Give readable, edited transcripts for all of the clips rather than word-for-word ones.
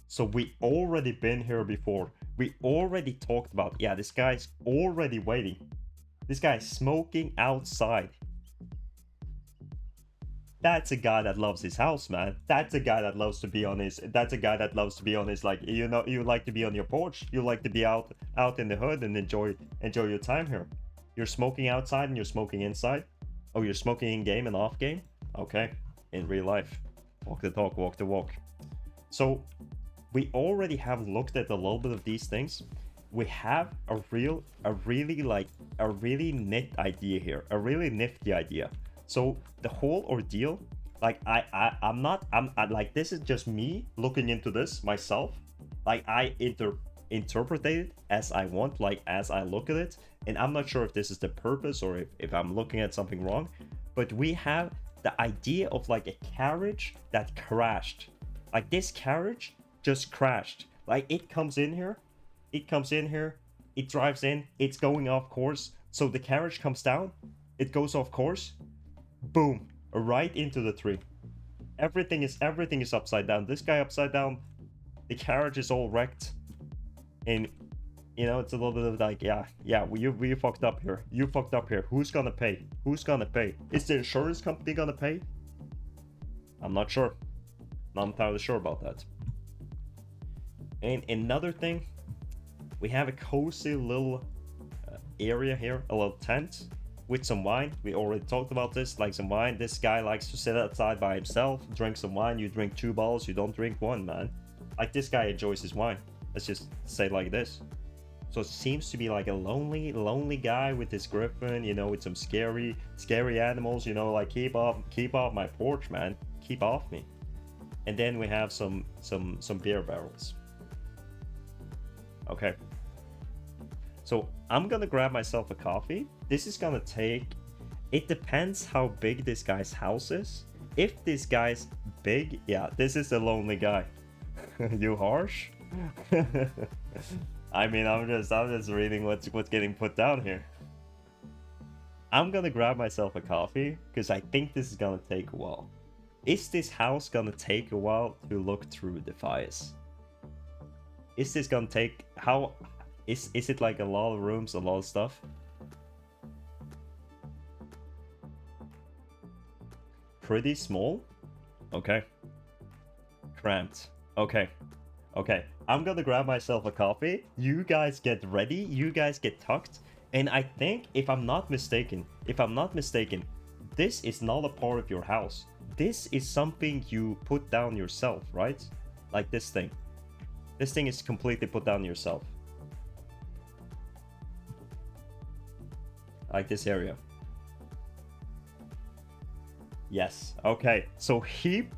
So we already been here before. We already talked about, yeah, this guy's already waiting. This guy's smoking outside. That's a guy that loves his house, man. That's a guy that loves to be on his. That's a guy that loves to be on his, like, you know, you like to be on your porch. You like to be out in the hood and enjoy your time here. You're smoking outside and you're smoking inside. Oh, you're smoking in game and off game. Okay, in real life, walk the talk, walk the walk. So we already have looked at a little bit of these things. We have a really nit idea here, a really nifty idea. So the whole ordeal, like I'm not, like, this is just me looking into this myself. Like I interpret it as I want, like as I look at it, and I'm not sure if this is the purpose or if I'm looking at something wrong. But we have the idea of like a carriage that crashed. Like this carriage just crashed. Like it comes in here, it drives in, it's going off course. So the carriage comes down, it goes off course, boom, right into the tree. Everything is upside down. This guy upside down, the carriage is all wrecked, and you know it's a little bit of like, yeah, we fucked up here. You fucked up here. Who's gonna pay? Who's gonna pay? Is the insurance company gonna pay? I'm not sure. Not entirely sure about that. And another thing, we have a cozy little area here, a little tent with some wine. We already talked about this, like some wine. This guy likes to sit outside by himself, drink some wine. You drink 2 bottles, you don't drink one, man. Like this guy enjoys his wine. Let's just say it like this. So it seems to be like a lonely guy with his griffin, you know, with some scary animals, you know, like keep off my porch, man. Keep off me. And then we have some beer barrels. Okay. So I'm gonna grab myself a coffee. This is gonna take, it depends how big this guy's house is. If this guy's big, yeah, this is a lonely guy. You harsh? I mean, I'm just reading what's getting put down here. I'm gonna grab myself a coffee because I think this is gonna take a while. Is this house gonna take a while to look through Defias? Is this gonna take, how is it like a lot of rooms, a lot of stuff? Pretty small? Okay. Cramped. Okay. I'm gonna grab myself a coffee. You guys get ready. You guys get tucked. And I think, if I'm not mistaken, this is not a part of your house. This is something you put down yourself, right? Like this thing. This thing is completely put down yourself. Like this area. Yes. Okay. So he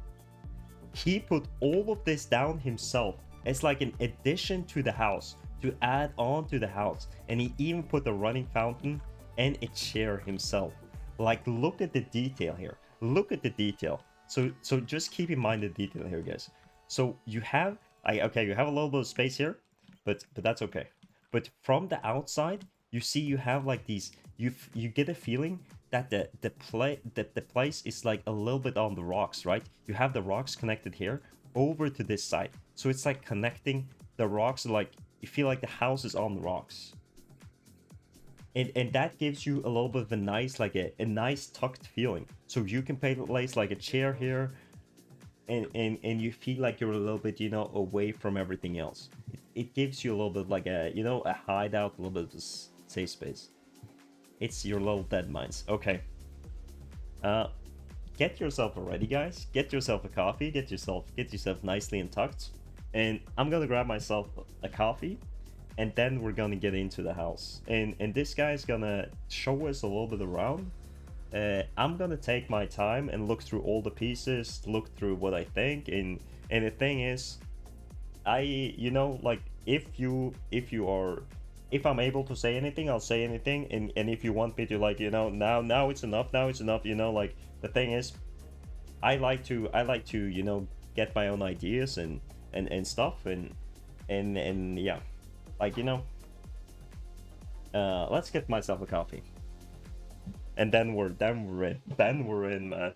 put all of this down himself. It's like an addition to the house, to add on to the house. And he even put a running fountain and a chair himself. Like, look at the detail here. Look at the detail. So just keep in mind the detail here, guys. So you have, okay, you have a little bit of space here, but that's okay. But from the outside, you see you have like these, you get a feeling that the place is like a little bit on the rocks, right? You have the rocks connected here over to this side. So it's like connecting the rocks, like you feel like the house is on the rocks. And that gives you a little bit of a nice, like a nice tucked feeling. So you can place like a chair here, and you feel like you're a little bit, you know, away from everything else. It gives you a little bit like a, you know, a hideout, a little bit of safe space. It's your little dead mines. Okay. Get yourself ready, guys. Get yourself a coffee. Get yourself nicely and tucked. And I'm gonna grab myself a coffee, and then we're gonna get into the house. And this guy's gonna show us a little bit around. I'm gonna take my time and look through all the pieces, look through what I think. And the thing is, you know, like if I'm able to say anything, I'll say anything. And if you want me to, like, you know, now it's enough, you know, like, the thing is, I like to, you know, get my own ideas and stuff, and yeah, like, you know, let's get myself a coffee, and then we're in, man.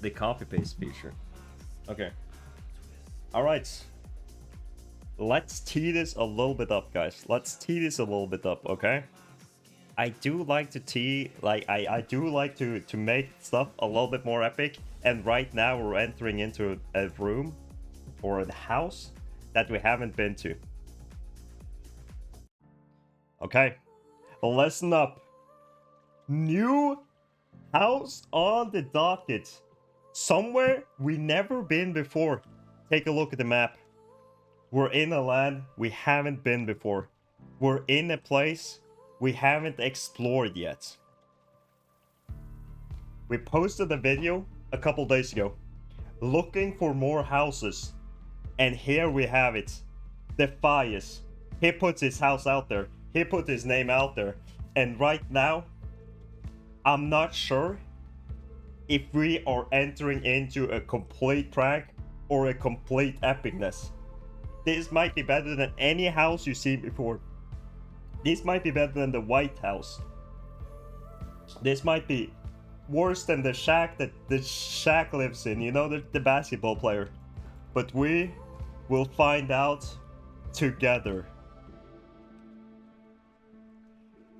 the copy paste feature. Okay. Alright. Let's tee this a little bit up, guys. Let's tee this a little bit up, okay? I do like to tee, like, I do like to make stuff a little bit more epic. And right now we're entering into a room or a house that we haven't been to. Okay, listen up. New house on the docket. Somewhere we never been before. Take a look at the map. We're in a land we haven't been before. We're in a place we haven't explored yet. We posted a video a couple days ago looking for more houses. And here we have it. Defias. He puts his house out there. He put his name out there. And right now, I'm not sure if we are entering into a complete prank or a complete epicness. This might be better than any house you've seen before. This might be better than the White House. This might be worse than the shack that the Shaq lives in, you know, the basketball player. But we will find out together.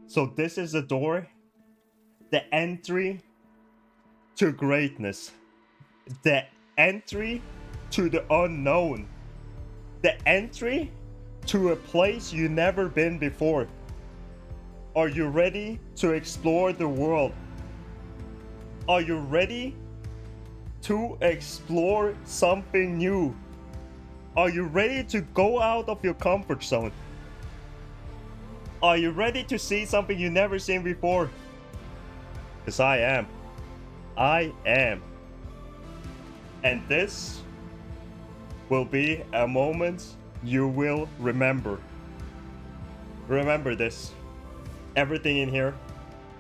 So this is the door, the entry to greatness, the entry to the unknown, the entry to a place you've never been before. Are you ready to explore the world? Are you ready to explore something new? Are you ready to go out of your comfort zone? Are you ready to see something you've never seen before? Because I am. I am. And this will be a moment you will remember. Remember this. Everything in here,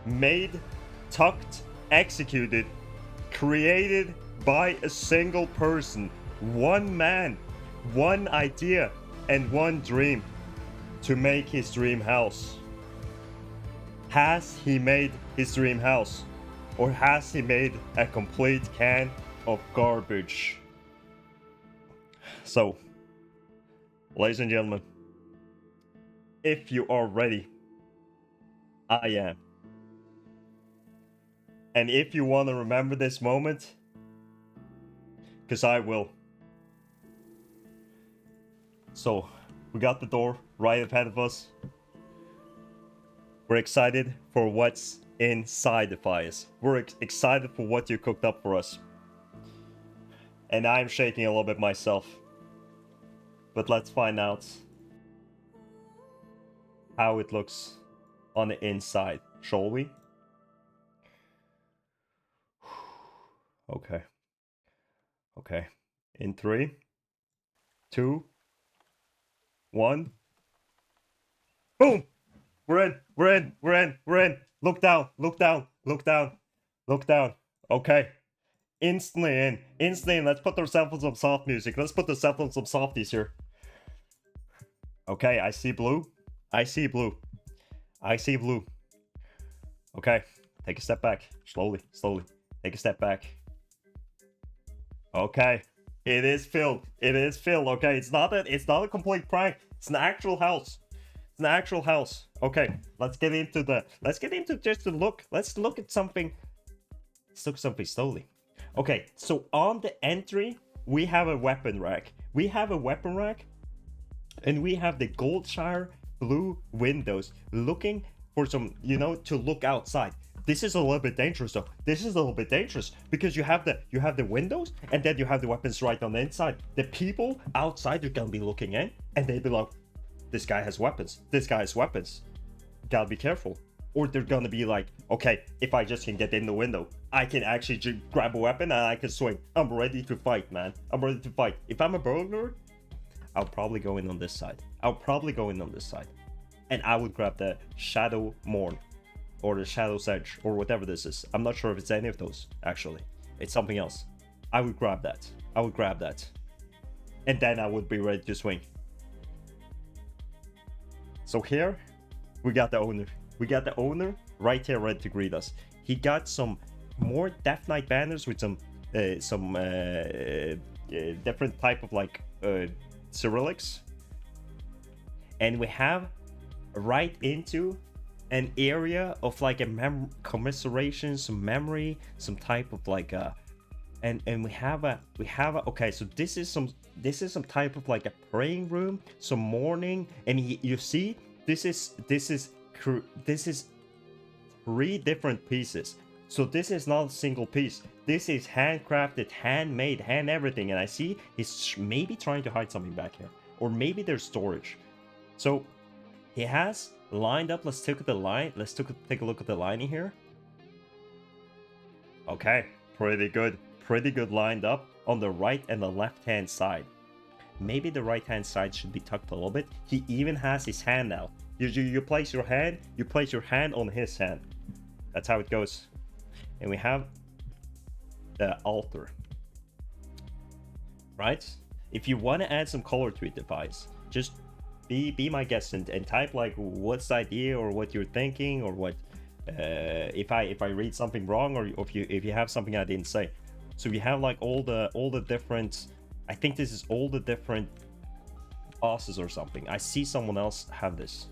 made, tucked, executed, created by a single person. One man, one idea, and one dream. To make his dream house. Has he made his dream house? Or has he made a complete can of garbage? So, ladies and gentlemen, if you are ready, I am. And if you want to remember this moment, because I will. So, we got the door right ahead of us. We're excited for what's inside Defias. We're excited for what you cooked up for us. And I'm shaking a little bit myself. But let's find out how it looks on the inside, shall we? Okay. Okay. In 3, 2, 1. Boom! We're in, we're in, we're in, we're in. Look down, look down, look down, look down. Okay. Instantly in, instantly in. Let's put ourselves on some soft music. Let's put ourselves on some softies here. Okay, I see blue. I see blue. I see blue. Okay, take a step back. Slowly, slowly. Take a step back. Okay. It is filled. It is filled. Okay, it's not a complete prank. It's an actual house. It's an actual house. Okay, let's get into just the look. Let's look at something. Let's look at something slowly. Okay, so on the entry, we have a weapon rack. We have a weapon rack, and we have the Goldshire blue windows looking for some, you know, to look outside. This is a little bit dangerous though. This is a little bit dangerous because you have the windows and then you have the weapons right on the inside. The people outside are gonna be looking in and they'll be like, this guy has weapons. This guy has weapons. Gotta be careful. Or they're gonna be like, okay, if I just can get in the window, I can actually grab a weapon and I can swing. I'm ready to fight, man. I'm ready to fight. If I'm a burglar, I'll probably go in on this side. And I would grab the Shadow Morn. Or the Shadow's Edge, or whatever this is. I'm not sure if it's any of those, actually. It's something else. I would grab that. And then I would be ready to swing. So here, we got the owner. We got the owner right here ready to greet us. He got some more Death Knight banners with some different type of like Cyrillics, and we have right into an area of like a commiseration, some memory, some type of like a, and we have a okay, so this is some type of like a praying room, some mourning, and you see this is three different pieces. So this is not a single piece. This is handcrafted, handmade, hand everything. And I see he's maybe trying to hide something back here, or maybe there's storage. So he has lined up. Let's take the line. Let's take a look at the lining here. Okay, pretty good lined up on the right and the left hand side. Maybe the right hand side should be tucked a little bit. He even has his hand out. You place your hand on his hand. That's how it goes. And we have the altar, right? If you want to add some color to it, Defias, just be my guest and type like what's the idea or what you're thinking, or what if I read something wrong, or if you have something I didn't say. So we have like all the different, I think this is all the different bosses or something. I see someone else have this.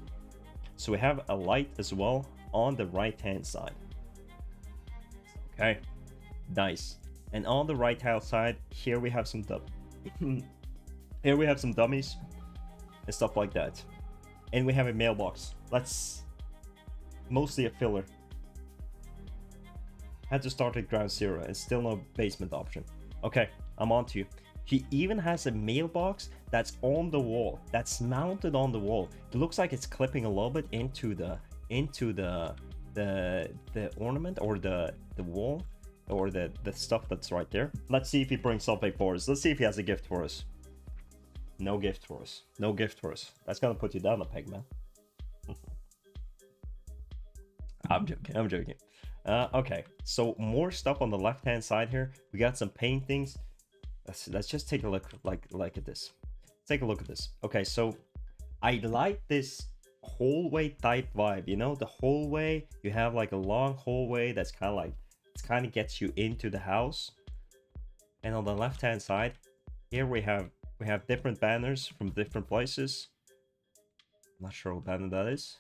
So we have a light as well on the right hand side. Okay, nice. And on the right hand side here we have some here we have some dummies and stuff like that. And we have a mailbox. That's mostly a filler. Had to start at ground zero and still no basement option. Okay, I'm on to you. He even has a mailbox that's on the wall, that's mounted on the wall. It looks like it's clipping a little bit into the ornament, or the wall, or the stuff that's right there. Let's see if he brings something for us. Let's see if he has a gift for us. No gift for us. No gift for us. That's gonna put you down a peg, man. I'm joking. Okay, so more stuff on the left hand side here. We got some paintings. Let's just take a look like at this. Take a look at this. Okay, so I like this hallway type vibe, you know, the hallway. You have like a long hallway that's kind of like, it kind of gets you into the house. And on the left hand side here we have different banners from different places. I'm not sure what banner that is.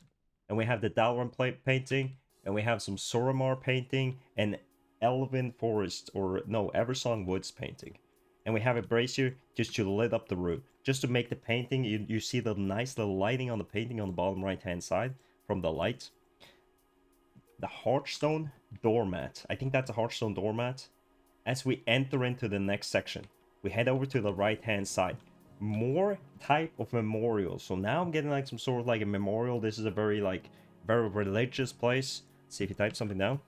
And we have the Dalron painting, and we have some Soramar painting, and Elven Forest, or no, Eversong Woods painting. And we have a brazier just to lit up the room, just to make the painting. You see the nice little lighting on the painting on the bottom right hand side from the light. The Hearthstone doormat, I think that's a Hearthstone doormat. As we enter into the next section, we head over to the right hand side. More type of memorials. So now I'm getting like some sort of like a memorial. This is a very religious place. Let's see if you type something down.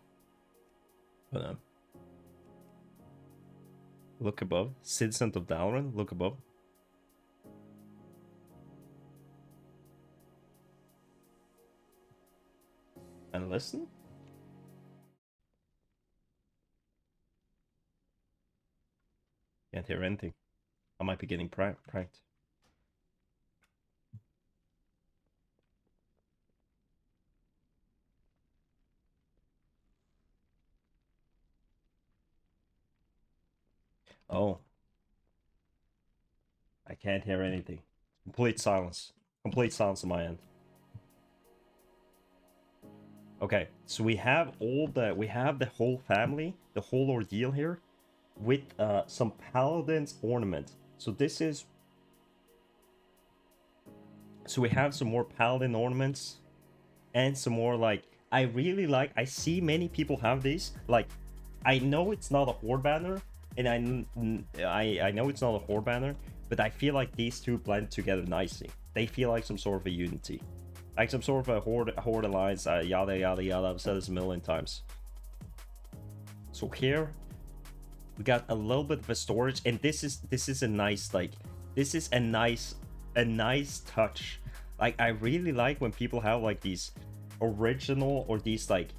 Hold on. Look above. Citizen of Dalron. Look above. And listen. Can't hear anything. I might be getting pranked. Oh. I can't hear anything. Complete silence. Complete silence on my end. Okay, so we have the whole family, the whole ordeal here, with some paladin's ornament. So this is, so we have some more paladin ornaments, and some more like, I really like, I see many people have these. Like, I know it's not a horde banner, and I know it's not a horde banner, but I feel like these two blend together nicely. They feel like some sort of a unity, like some sort of a horde alliance. Yada yada yada. I've said this a million times. So here we got a little bit of a storage, and this is a nice, like, this is a nice touch. Like, I really like when people have like these original, or these like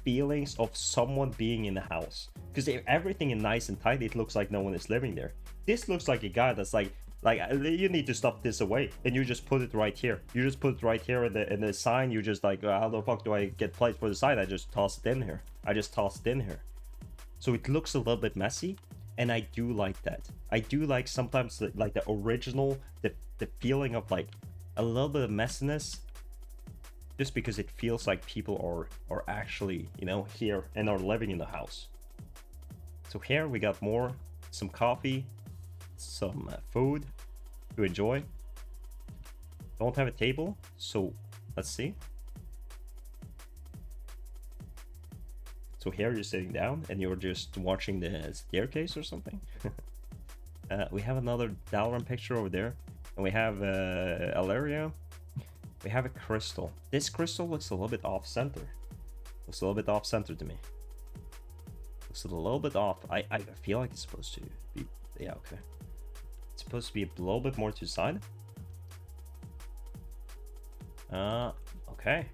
feelings of someone being in the house, because if everything is nice and tight, it looks like no one is living there. This looks like a guy that's like you need to stuff this away, and you just put it right here. You just put it right here in the sign. You just like, how the fuck do I get place for the sign? I just toss it in here. So it looks a little bit messy, and I do like that. I do like sometimes like the original, the feeling of like a little bit of messiness, just because it feels like people are actually, you know, here and are living in the house. So here we got some coffee, some food to enjoy. Don't have a table, so let's see. So here you're sitting down and you're just watching the staircase or something. We have another Dalaran picture over there, and we have Alaria. We have a crystal. This crystal looks a little bit off center. Looks a little bit off center to me. Looks a little bit off. I feel like it's supposed to be, yeah, okay. It's supposed to be a little bit more to the side. Okay.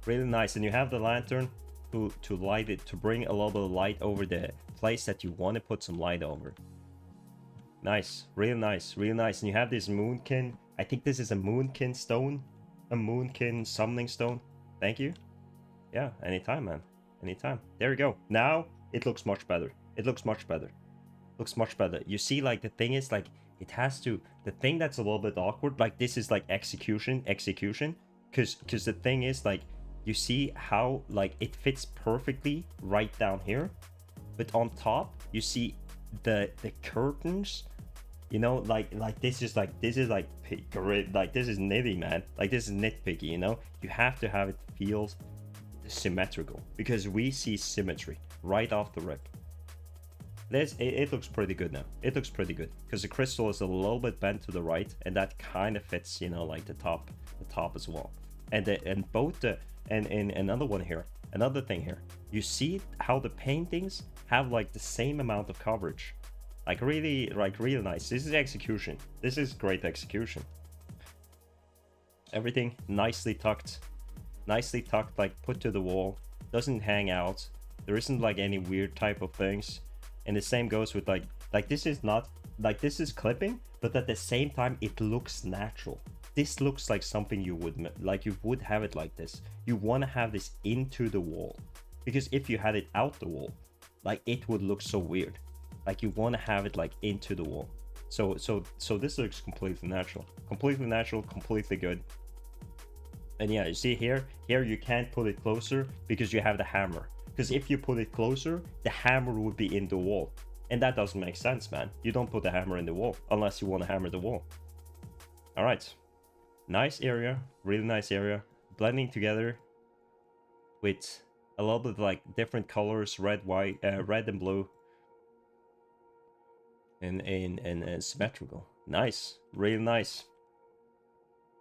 Really nice. And you have the lantern to light it, to bring a little bit of light over the place that you want to put some light over. Nice. Really nice. Really nice. And you have this moonkin. I think this is a moonkin stone. A moonkin summoning stone. Thank you. Yeah, anytime, man. Anytime. There we go. Now it looks much better. It looks much better. Looks much better. You see, like, the thing is, like, it has to, the thing that's a little bit awkward, like, this is like execution, because the thing is, like, you see how, like, it fits perfectly right down here, but on top you see the curtains, you know, like this is like this is nitty, man. Like, this is nitpicky, you know. You have to have it feels symmetrical, because we see symmetry right off the rip. It looks pretty good now. It looks pretty good because the crystal is a little bit bent to the right, and that kind of fits, you know, like the top as well. And another one here, another thing here. You see how the paintings have like the same amount of coverage, like really nice. This is execution. This is great execution. Everything nicely tucked, like put to the wall. Doesn't hang out. There isn't like any weird type of things. And the same goes with like this is not like, this is clipping, but at the same time it looks natural. This looks like something you would have it like this. You want to have this into the wall, because if you had it out the wall, like, it would look so weird. Like, you want to have it like into the wall. So this looks completely natural, completely good. And yeah, you see here you can't put it closer because you have the hammer. Because if you put it closer, the hammer would be in the wall. And that doesn't make sense, man. You don't put the hammer in the wall unless you want to hammer the wall. All right. Nice area. Really nice area. Blending together with a little bit like different colors, red, white, red and blue. And symmetrical. Nice. Really nice.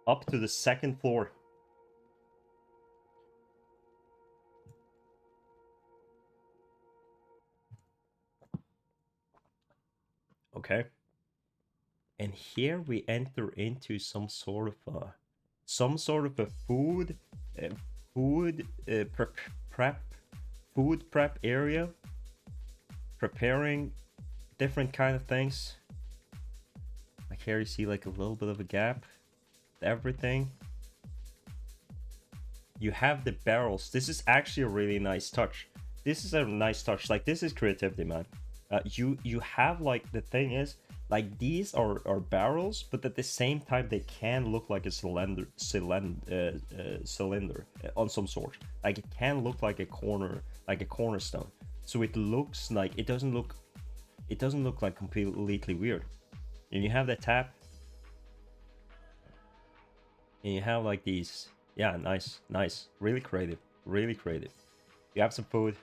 Up to the second floor. Okay. And here we enter into some sort of a food prep area, preparing different kind of things. Like, here you see like a little bit of a gap. Everything. You have the barrels. This is actually a really nice touch. This is a nice touch. Like, this is creativity, man. You have, like, the thing is, like, these are barrels, but at the same time they can look like a cylinder on some sort. Like, it can look like a cornerstone. So it looks like, it doesn't look like completely weird. And you have the tap, and you have like these. Yeah, nice, really creative. You have some food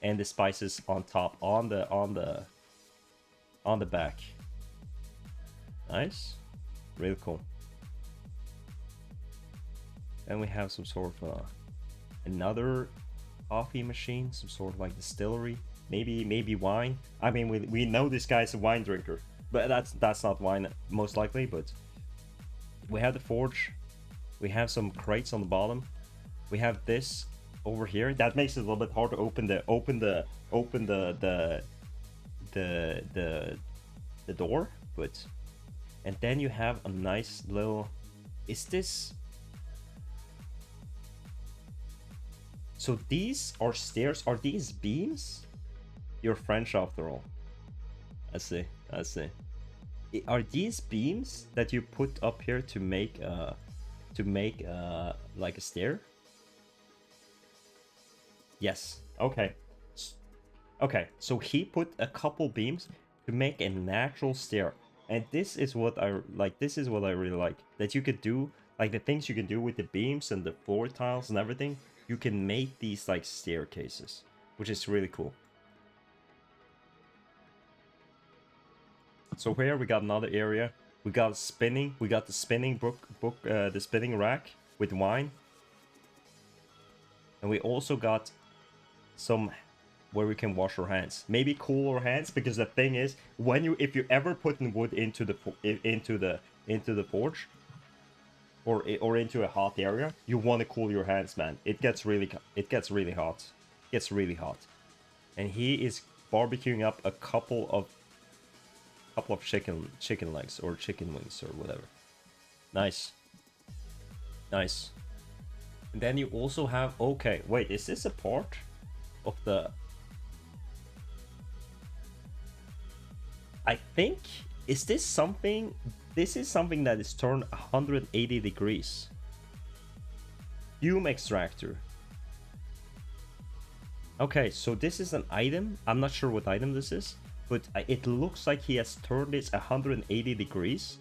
and the spices on top, on the back. Nice, really cool. And we have some sort of another coffee machine, some sort of like distillery, maybe wine. I mean, we know this guy's a wine drinker, but that's not wine most likely. But we have the forge, we have some crates on the bottom, we have this over here. That makes it a little bit hard to open the door, but, and then you have a nice little, is this, So these are stairs. Are these beams? You're French after all. I see. I see. Are these beams that you put up here to make like a stair? Yes. Okay. Okay. So he put a couple beams to make a natural stair, and this is what I like. This is what I really like. That you could do like the things you can do with the beams and the floor tiles and everything. You can make these like staircases, which is really cool. So here we got another area. We got spinning. We got the spinning the spinning rack with wine, and we also got some where we can wash our hands. Maybe cool our hands, because the thing is, if you ever put wood into the forge or into a hot area, you want to cool your hands, man. It gets really hot. It gets really hot. And he is barbecuing up a couple of chicken legs or chicken wings or whatever. Nice. Nice. And then you also have, okay, wait, is this a part of the... I think, is this something... This is something that is turned 180 degrees. Fume extractor. Okay, so this is an item. I'm not sure what item this is, but it looks like he has turned this 180 degrees.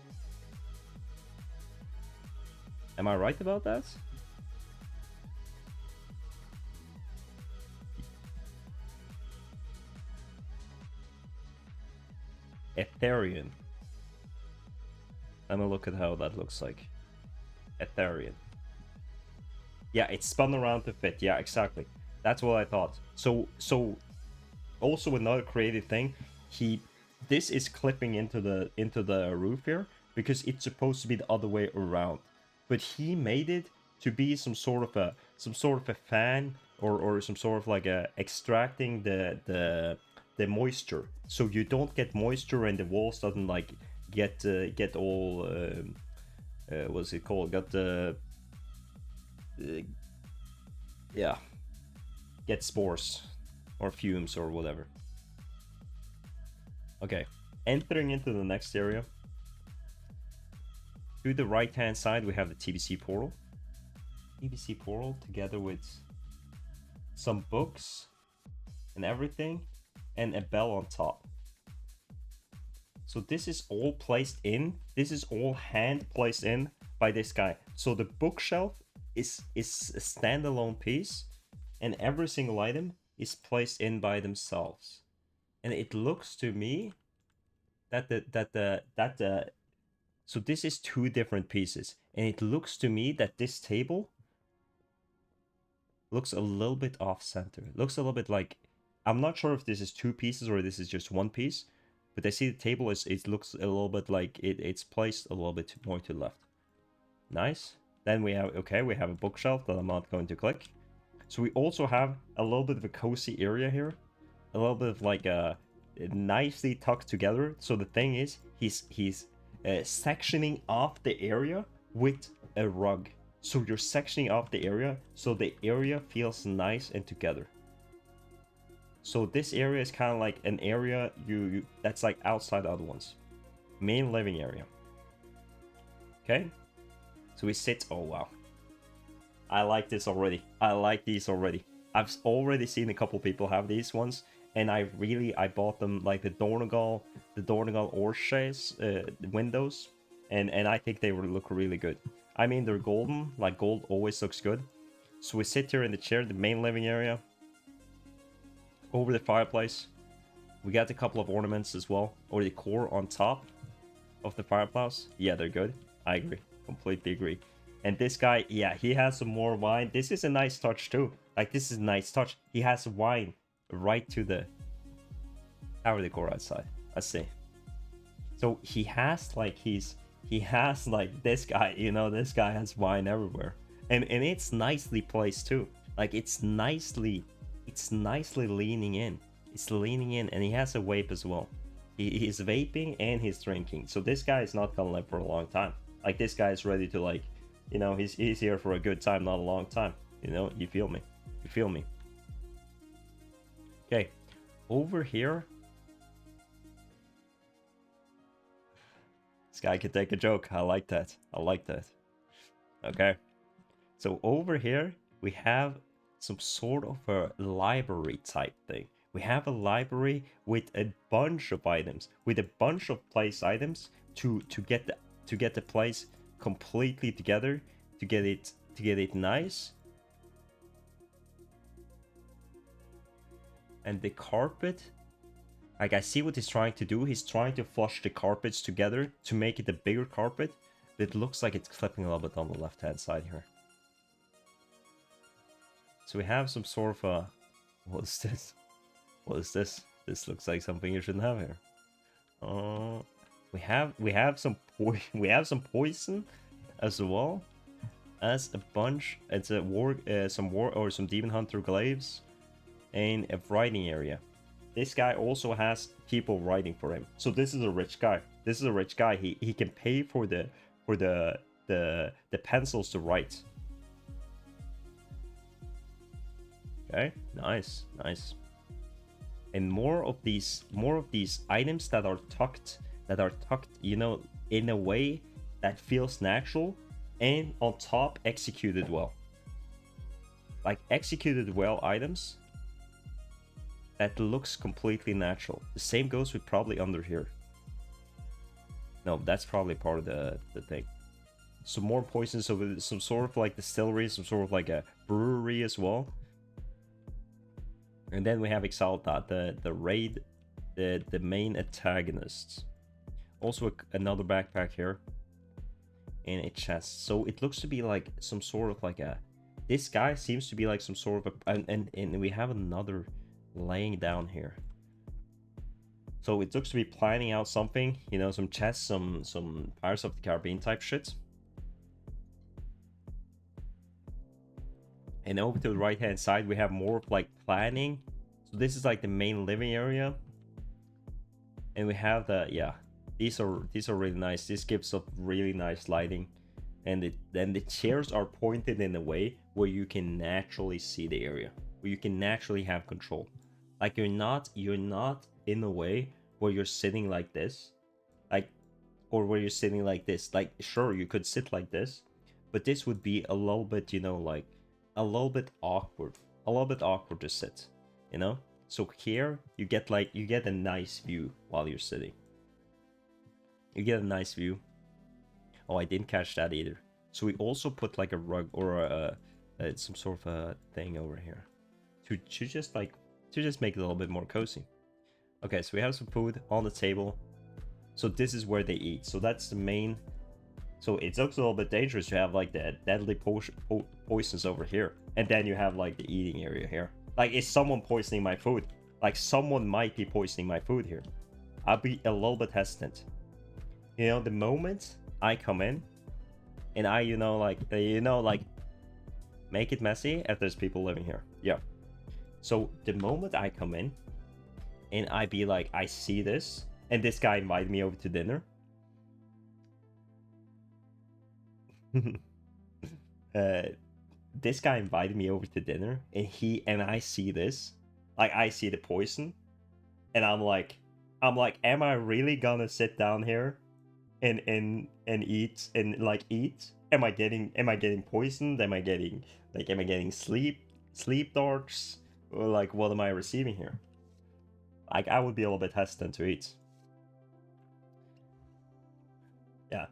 Am I right about that? Ethereum. Let me look at how that looks like. Ethereum. Yeah, it's spun around to fit. Yeah, exactly. That's what I thought. So also another creative thing, this is clipping into the roof here because it's supposed to be the other way around. But he made it to be some sort of a fan or some sort of like a extracting the moisture, so you don't get moisture and the walls doesn't like get all what's it called, got the yeah, get spores or fumes or whatever. Okay, entering into the next area. To the right hand side we have the TBC portal. TBC portal together with some books and everything, and a bell on top. So this is all placed in. This is all hand placed in by this guy. So the bookshelf is a standalone piece, and every single item is placed in by themselves. And it looks to me that so this is two different pieces, and it looks to me that this table looks a little bit off center. Looks a little bit like, I'm not sure if this is two pieces or this is just one piece, but I see the table it looks a little bit like it's placed a little bit more to the left. Nice. Then we have a bookshelf that I'm not going to click. So we also have a little bit of a cozy area here, a little bit of like a nicely tucked together. So the thing is, he's sectioning off the area with a rug. So you're sectioning off the area so the area feels nice and together. So this area is kind of like an area that's like outside the other ones. Main living area. Okay. So we sit. Oh wow. I like this already. I like these already. I've already seen a couple people have these ones, and I bought them, like the Dornegal Orsches windows, and I think they will look really good. I mean, they're golden. Like gold always looks good. So we sit here in the chair, the main living area. Over the fireplace, we got a couple of ornaments as well, or decor on top of the fireplace. Yeah, they're good. I agree. Completely agree. And this guy, yeah, he has some more wine. This is a nice touch too. Like, this is a nice touch. He has wine right to the tower decor outside. Let's see. So he has like this guy, you know, this guy has wine everywhere. And it's nicely placed too. Like, it's nicely leaning in. It's leaning in, and he has a vape as well. He's vaping and he's drinking. So this guy is not gonna live for a long time. Like, this guy is ready to, like, you know, he's here for a good time, not a long time. You know, you feel me? You feel me? Okay, over here, this guy can take a joke. I like that. I like that. Okay, so over here we have some sort of a library type thing. We have a library with a bunch of items, with a bunch of place items to get the place completely together, to get it nice. And the carpet, like, I see what he's trying to do. He's trying to flush the carpets together to make it a bigger carpet. But it looks like it's clipping a little bit on the left hand side here. So we have some sort of a... What is this? What is this? This looks like something you shouldn't have here. We have some poison as well as a bunch. It's a some demon hunter glaives and a writing area. This guy also has people writing for him. So this is a rich guy. This is a rich guy. He can pay for the pencils to write. Okay, nice. And more of these items that are tucked, you know, in a way that feels natural, and on top executed well. Like executed well items that looks completely natural. The same goes with probably under here. No, that's probably part of the thing. Some more poisons, so some sort of like distillery, some sort of like a brewery as well. And then we have Exalta, the raid, the main antagonists. Also another backpack here. And a chest. So it looks to be like some sort of like a... This guy seems to be like some sort of a... And we have another laying down here. So it looks to be planning out something. You know, some chests, some Pirates of the Caribbean type shit. And over to the right hand side we have more of like planning. So this is like the main living area. And we have the, yeah, these are really nice. This gives up really nice lighting. And then the chairs are pointed in a way where you can naturally see the area, where you can naturally have control. Like you're not in a way where you're sitting like this, like, or where you're sitting like this. Like, sure, you could sit like this, but this would be a little bit, you know, like a little bit awkward to sit, you know. So here you get a nice view while you're sitting. You get a nice view. Oh, I didn't catch that either. So we also put like a rug or some sort of a thing over here to just make it a little bit more cozy. Okay, so we have some food on the table. So this is where they eat. So that's the main. So it looks a little bit dangerous to have like the deadly poisons over here, and then you have like the eating area here. Like, is someone poisoning my food? Like, someone might be poisoning my food here. I'll be a little bit hesitant. You know, the moment I come in and I, like make it messy if there's people living here. Yeah. So the moment I come in and I be like, I see this, and this guy invited me over to dinner. This guy invited me over to dinner, and I see this, like I see the poison, and I'm like, am I really gonna sit down here and eat and like eat? Am I getting poisoned? Am I getting sleep darts? Or like, what am I receiving here? Like, I would be a little bit hesitant to eat. Yeah.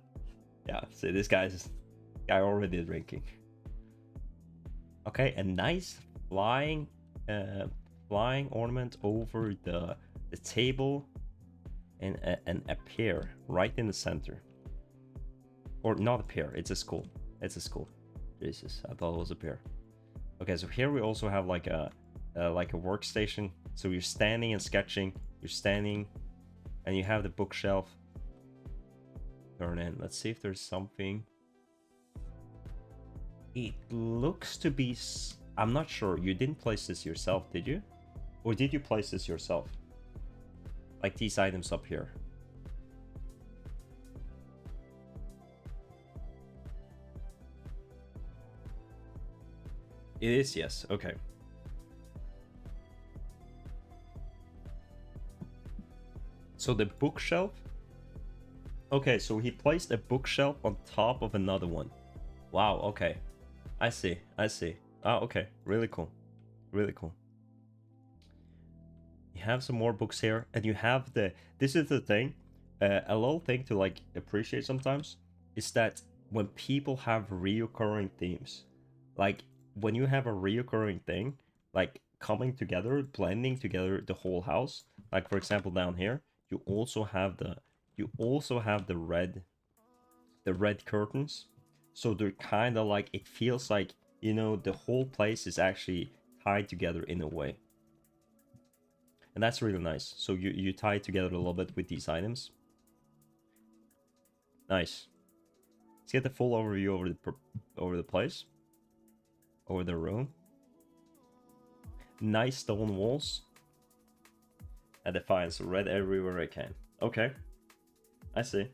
See, this guy already drinking. Okay, a nice flying ornament over the table, and a pear right in the center. Or not a pear, it's a skull. It's a skull. Jesus, I thought it was a pear. Okay, so here we also have like a workstation. So you're standing and sketching. You're standing, and you have the bookshelf. Turn in. Let's see if there's something. It looks to be... I'm not sure. You didn't place this yourself, did you? Or did you place this yourself? Like these items up here. It is, yes. Okay. So the bookshelf. Okay, so he placed a bookshelf on top of another one. Wow, okay. I see, I see. Oh, okay. Really cool. Really cool. You have some more books here, and you have the... This is the thing. A little thing to like appreciate sometimes is that when people have reoccurring themes, like when you have a reoccurring thing, like coming together, blending together the whole house. Like for example, down here, you also have the red curtains. So they're kind of like, it feels like, you know, the whole place is actually tied together in a way. And that's really nice. So you tie it together a little bit with these items. Nice. Let's get the full overview over the place. Over the room. Nice stone walls. And Defias, red everywhere I can. Okay. I see.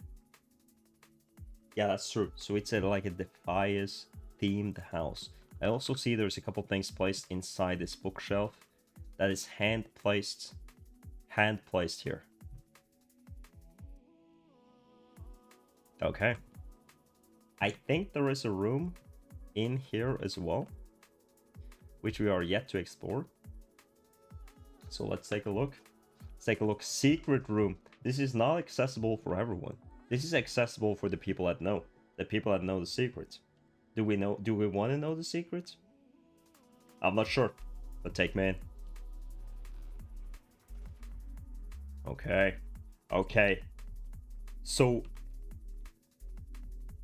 Yeah, that's true. So it's like a Defias themed house. I also see there's a couple things placed inside this bookshelf that is hand placed here. Okay. I think there is a room in here as well, which we are yet to explore. So let's take a look. Let's take a look. Secret room. This is not accessible for everyone. This is accessible for the people that know. The people that know the secret. Do we want to know the secret? I'm not sure. But take me in. Okay. Okay. So...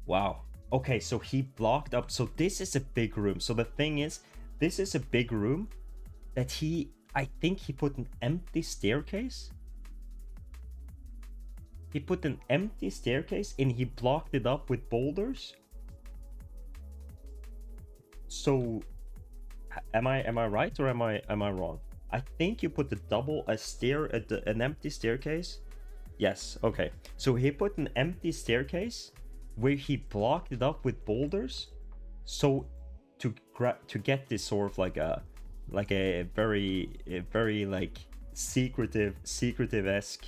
Wow. Okay, so he blocked up. So this is a big room. So the thing is, this is a big room that I think he put an empty staircase. He put an empty staircase and he blocked it up with boulders. So am I right or am I wrong? I think you put an empty staircase. Yes, okay. So he put an empty staircase where he blocked it up with boulders, so to get this sort of like a very like secretive-esque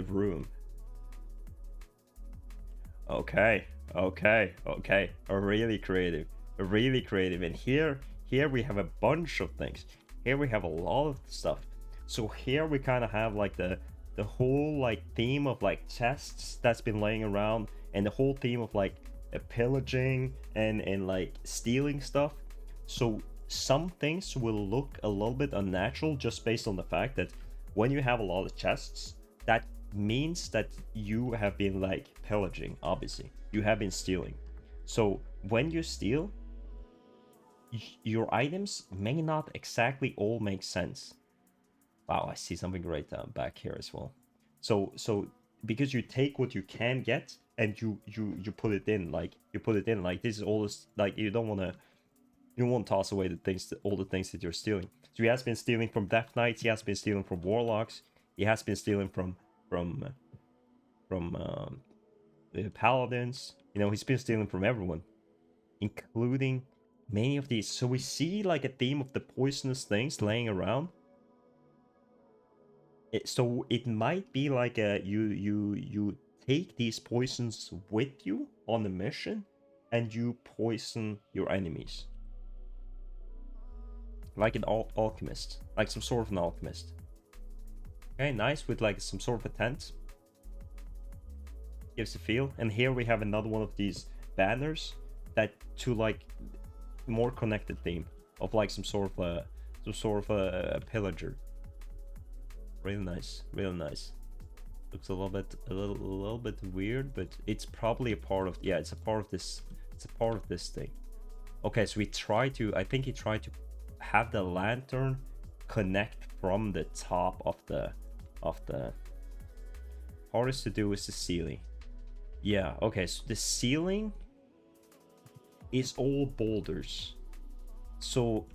room. Okay. Really creative, and here we have a bunch of things. Here we have a lot of stuff. So here we kind of have like the whole like theme of like chests that's been laying around, and the whole theme of like pillaging and like stealing stuff. So some things will look a little bit unnatural just based on the fact that when you have a lot of chests, that means that you have been like pillaging. Obviously you have been stealing. So when you steal, your items may not exactly all make sense. Wow, I see something right back here as well. So because you take what you can get and you put it in, like this is all this, like you won't toss away all the things that you're stealing. So he has been stealing from Death Knights, he has been stealing from Warlocks, he has been stealing from the Paladins. You know, he's been stealing from everyone, including many of these. So we see like a theme of the poisonous things laying around. So it might be like you take these poisons with you on the mission, and you poison your enemies. Like an alchemist, like some sort of an alchemist. Okay, nice, with like some sort of a tent. Gives a feel. And here we have another one of these banners that to like more connected theme of like some sort of a pillager. Really nice, really nice. Looks a little bit weird, but it's probably a part of, yeah, it's a part of this thing. Okay, so I think he tried to have the lantern connect from the top of the hardest to do is the ceiling. Yeah, okay, so the ceiling is all boulders. So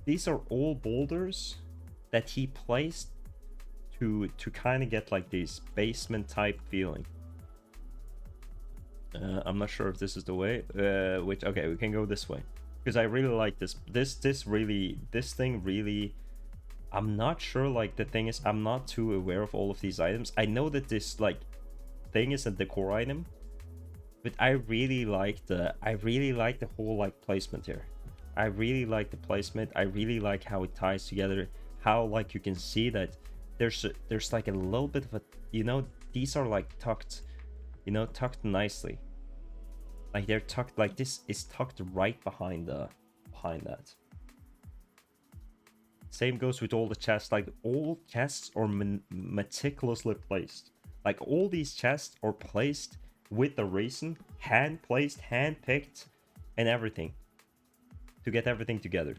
these are all boulders that he placed to kind of get like this basement type feeling. I'm not sure if this is the way, okay, we can go this way because I really like this thing really, I'm not sure, like the thing is I'm not too aware of all of these items. I know that this like thing is a decor item, but I really like the whole like placement here. I really like the placement. I really like how it ties together, how like you can see that there's like a little bit of a, these are like tucked, tucked nicely. Like they're tucked, like this is tucked right behind that. Same goes with all the chests. Like all chests are meticulously placed. Like all these chests are placed with the reason, hand placed, hand picked, and everything to get everything together.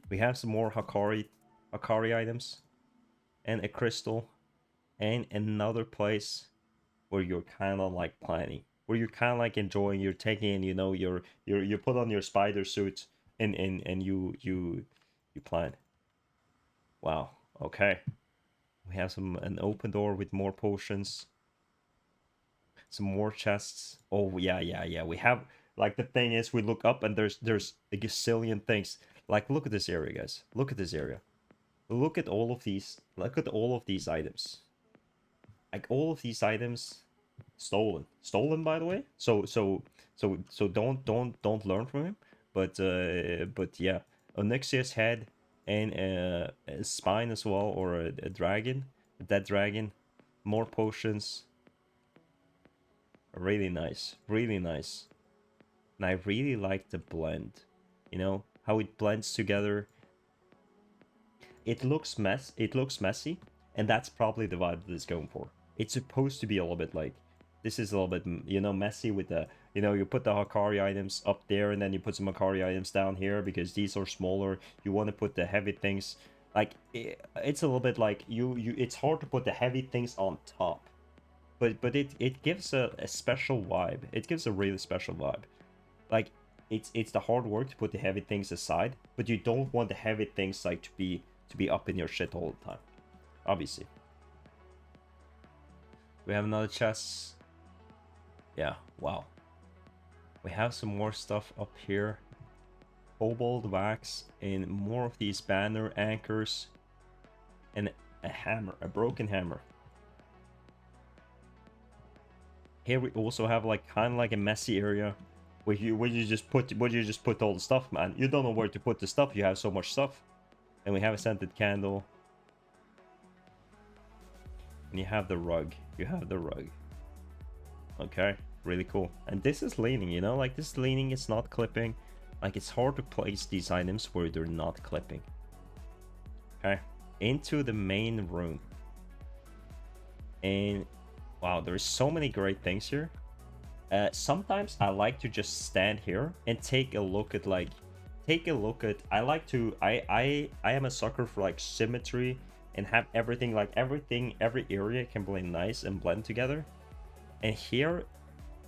We have some more Hakari items, and a crystal, and another place where you're kind of like planning, where you're kind of like enjoying, you're taking, you put on your spider suit, and you plan. Wow. Okay. We have an open door with more potions, some more chests. Oh yeah, yeah, yeah. We have, like, the thing is, we look up and there's a gazillion things. Like, look at this area, guys. Look at this area. Look at all of these. Look at all of these items. Like all of these items, stolen by the way. So don't learn from him. But yeah, Onyxia's head and a spine as well, or a dragon, a dead dragon, more potions. Really nice, really nice. And I really like the blend, how it blends together. It looks messy, and that's probably the vibe that it's going for. It's supposed to be a little bit like, this is a little bit, messy with the, you put the Hakari items up there, and then you put some Hakari items down here because these are smaller. You want to put the heavy things, like, it's a little bit like, it's hard to put the heavy things on top, but it gives a special vibe. It gives a really special vibe. Like, it's the hard work to put the heavy things aside, but you don't want the heavy things like to be up in your shit all the time, obviously. We have another chest. Yeah, wow. We have some more stuff up here. Cobalt wax and more of these banner anchors, and a hammer, a broken hammer. Here we also have like kind of like a messy area where you just put all the stuff, man. You don't know where to put the stuff. You have so much stuff. And we have a scented candle. And you have the rug. Okay, really cool. And this is leaning, like this leaning is not clipping. Like, it's hard to place these items where they're not clipping. Okay, into the main room. And wow, there's so many great things here. Sometimes I like to just stand here and take a look at I am a sucker for like symmetry, and have everything, every area can play nice and blend together. And here,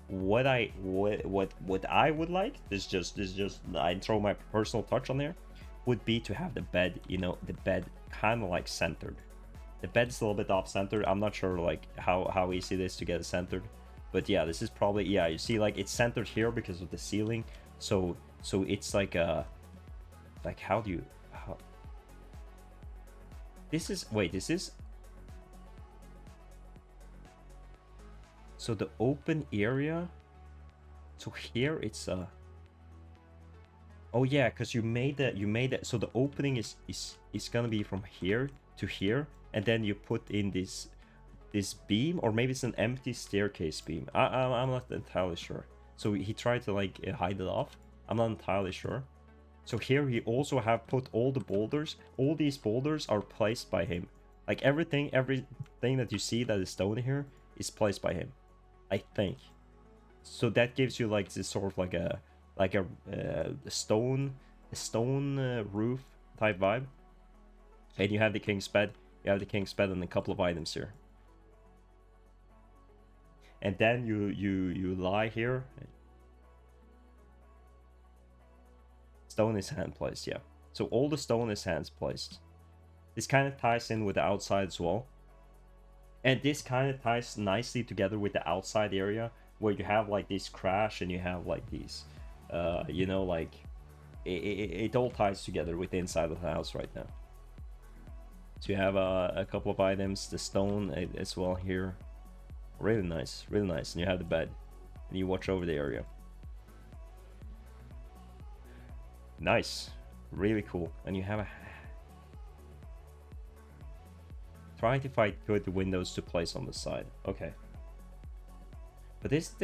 what I would like, this just I throw my personal touch on there, would be to have the bed, the bed kind of like centered. The bed's a little bit off centered. I'm not sure like how easy it is to get it centered, but yeah, this is probably, yeah, you see, like, it's centered here because of the ceiling. So it's like how do you, this is, wait, this is, so the open area, so here it's oh yeah, because you made that, so the opening is gonna be from here to here, and then you put in this beam, or maybe it's an empty staircase beam. I'm not entirely sure. So he tried to like hide it off. I'm not entirely sure. So here he also have put all the boulders. All these boulders are placed by him. Like everything that you see that is stone here is placed by him, I think. So that gives you like this sort of like a stone roof type vibe. And you have the king's bed. You have the king's bed and a couple of items here. And then you lie here. Stone is hand placed, yeah. So all the stone is hands placed. This kind of ties in with the outside as well. And this kind of ties nicely together with the outside area, where you have like this crash, and you have like these, it all ties together with the inside of the house right now. So you have a couple of items, the stone as well here. Really nice, really nice. And you have the bed, and you watch over the area. Nice, really cool. And you have a trying to find good windows to place on the side. Okay. But this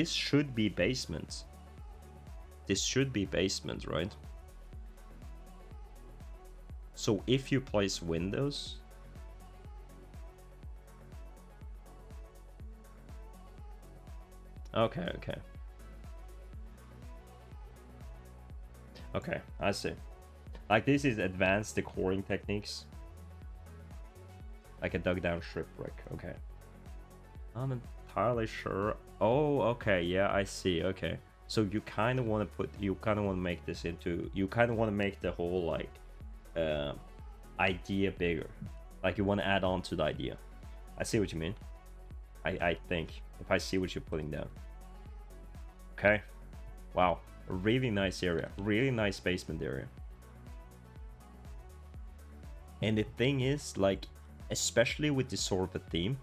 should be basement. This should be basement, right? So if you place windows, okay, I see. Like, this is advanced decoring techniques. Like a dug down shipwreck. Okay. I'm entirely sure. Oh, okay, yeah, I see. Okay. So you kind of want to make this into, you kind of want to make the whole like idea bigger. Like you want to add on to the idea. I see what you mean. I think if I see what you're putting down. Okay. Wow. A really nice area. Really nice basement area. And the thing is, like, especially with this sort of a theme,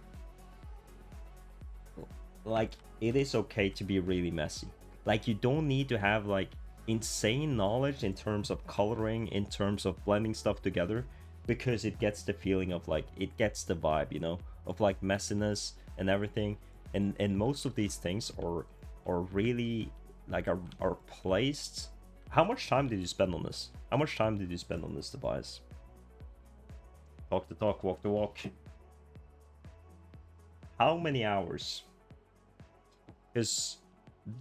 like, it is okay to be really messy. Like, you don't need to have like insane knowledge in terms of coloring, in terms of blending stuff together, because it gets the feeling of like, it gets the vibe, you know, of like messiness and everything. And most of these things are really like are placed. How much time did you spend on this? How much time did you spend on this device? Talk the talk, walk the walk. How many hours? Because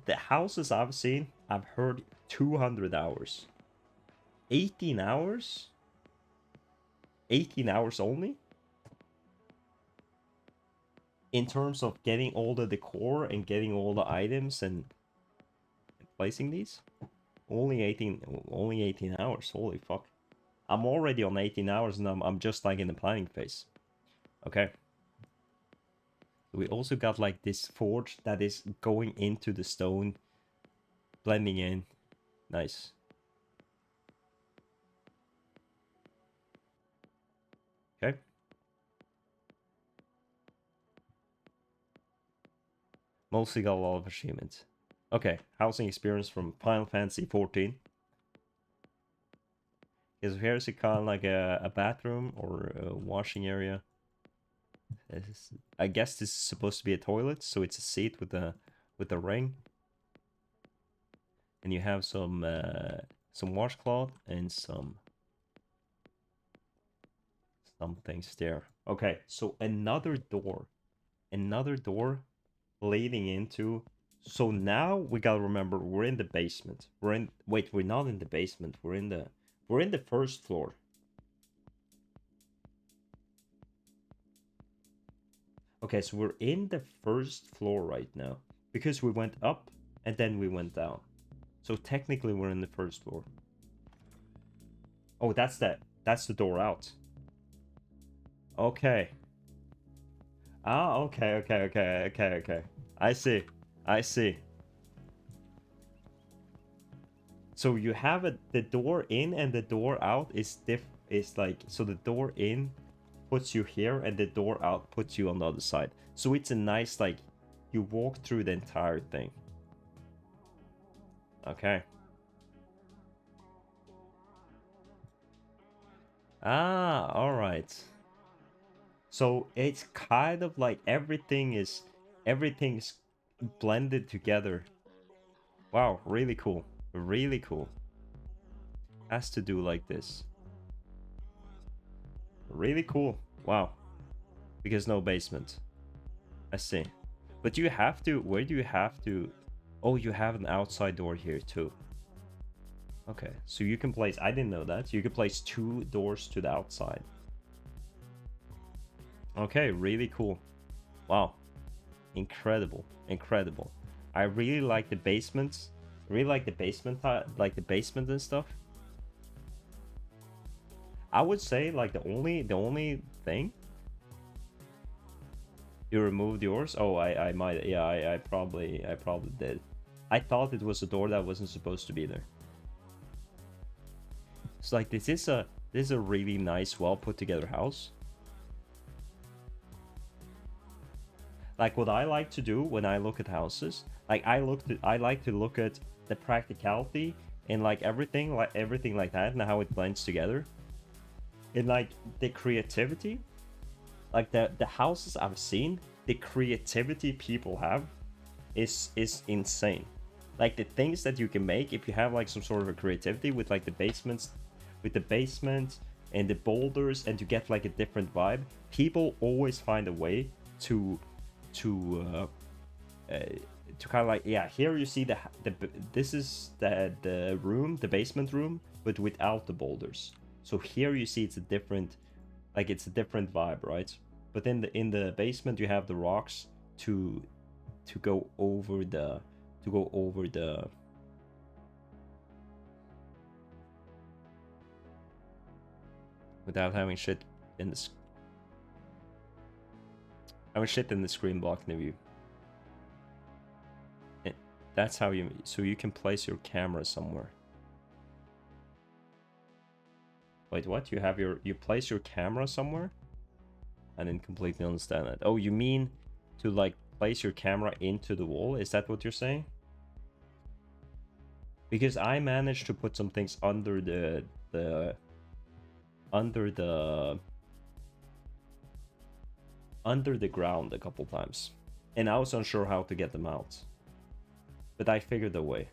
the houses I've seen, I've heard 200 hours. 18 hours? 18 hours only? In terms of getting all the decor and getting all the items and placing these? Only 18 hours. Holy fuck. I'm already on 18 hours and I'm just like in the planning phase. Okay. We also got like this forge that is going into the stone, blending in. Nice. Okay. Mostly got a lot of achievements. Okay, housing experience from Final Fantasy 14. Is here's a kind of like a bathroom or a washing area. I guess this is supposed to be a toilet, so it's a seat with a ring. And you have some washcloth and some things there. Okay, so another door leading into. So now we gotta remember we're in the basement. We're not in the basement. We're in the first floor. Okay, so we're in the first floor right now because we went up and then we went down. So technically we're in the first floor. Oh, that's the door out. Okay. Ah, okay. I see. So you have the door in and the door out is like, so the door in puts you here and the door out puts you on the other side. So it's a nice, like, you walk through the entire thing. Okay. Ah, all right. So it's kind of like everything's blended together. Wow, really cool. Really cool. Has to do like this. Really cool. Wow. Because no basement. I see. But you have to, where do you have to? Oh, you have an outside door here too. Okay, so you can place, I didn't know that. You can place 2 doors to the outside. Okay, really cool. Wow. Incredible. I really like the basements. Really like the basement, like the basement and stuff. I would say like the only thing. You removed yours? Oh, I might, yeah, I probably did. I thought it was a door that wasn't supposed to be there. It's like this is a really nice, well put together house. Like what I like to do when I look at houses, like I like to look at the practicality and like everything like that and how it blends together. And like the creativity, like the houses I've seen, the creativity people have is insane. Like the things that you can make if you have like some sort of a creativity with like the basements, with the basement and the boulders, and to get like a different vibe. People always find a way to to kind of like, yeah, here you see the this is the room, the basement room, but without the boulders. So here you see it's a different, like it's a different vibe, right? But in the basement you have the rocks to go over the without having shit in the screen blocking the view. That's how you, so you can place your camera somewhere. Wait, what? You place your camera somewhere? I didn't completely understand that. Oh, you mean to like place your camera into the wall? Is that what you're saying? Because I managed to put some things under the ground a couple times, and I was unsure how to get them out, but I figured a way.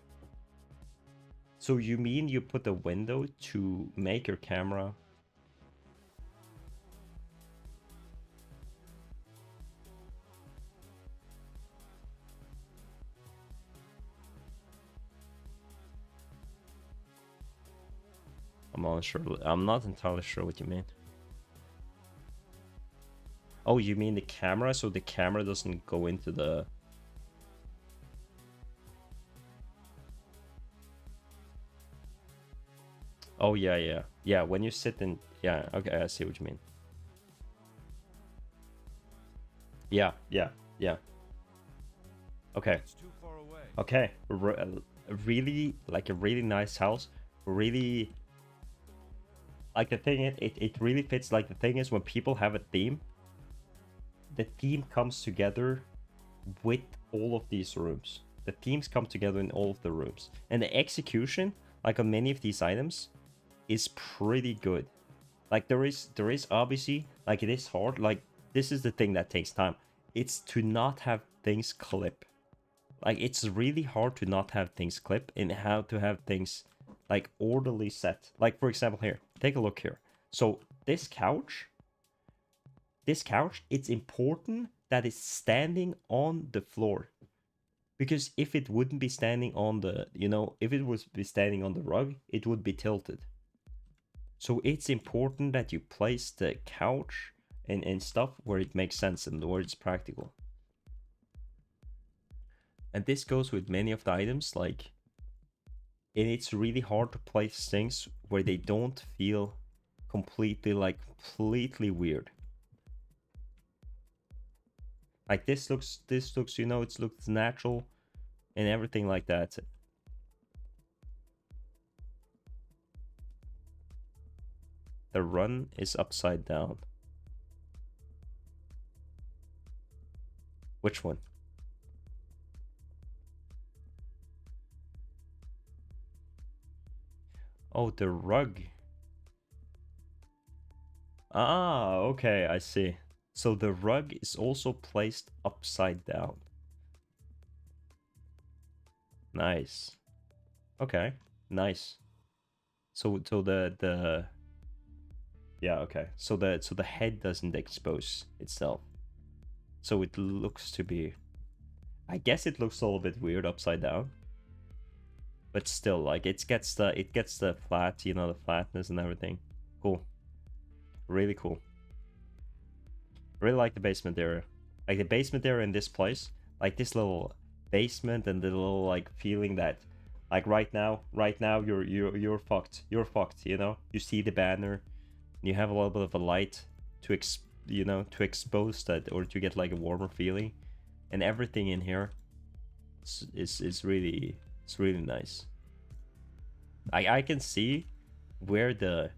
So you mean you put a window to make your camera? I'm not entirely sure what you mean. Oh, you mean the camera, so the camera doesn't go into the... Oh, yeah. Yeah, when you sit in... Yeah, okay, I see what you mean. Yeah. Okay. Okay, really, like a really nice house. Really... Like the thing, it really fits. Like the thing is, when people have a theme, the theme comes together with all of these rooms. The themes come together in all of the rooms. And the execution, like on many of these items, is pretty good. Like there is obviously, like it is hard. Like this is the thing that takes time. It's to not have things clip. Like it's really hard to not have things clip and how to have things like orderly set. Like for example here, take a look here. So this couch, it's important that it's standing on the floor. Because if it wouldn't be standing on the, if it was be standing on the rug, it would be tilted. So it's important that you place the couch and stuff where it makes sense and where it's practical. And this goes with many of the items, like, and it's really hard to place things where they don't feel completely weird. Like this looks, it looks natural and everything like that. The run is upside down. Which one? Oh, the rug. Ah, okay, I see. So the rug is also placed upside down. Nice. Okay, nice. So the yeah, okay. So the head doesn't expose itself. So it looks to be, I guess it looks a little bit weird upside down. But still, like it gets the flat, the flatness and everything. Cool. Really cool. Really like the basement area. Like the basement area in this place, like this little basement and the little like feeling that, like right now you're fucked. You're fucked. You see the banner, you have a little bit of a light to to expose that, or to get like a warmer feeling, and everything in here. is really, it's really nice. I can see where the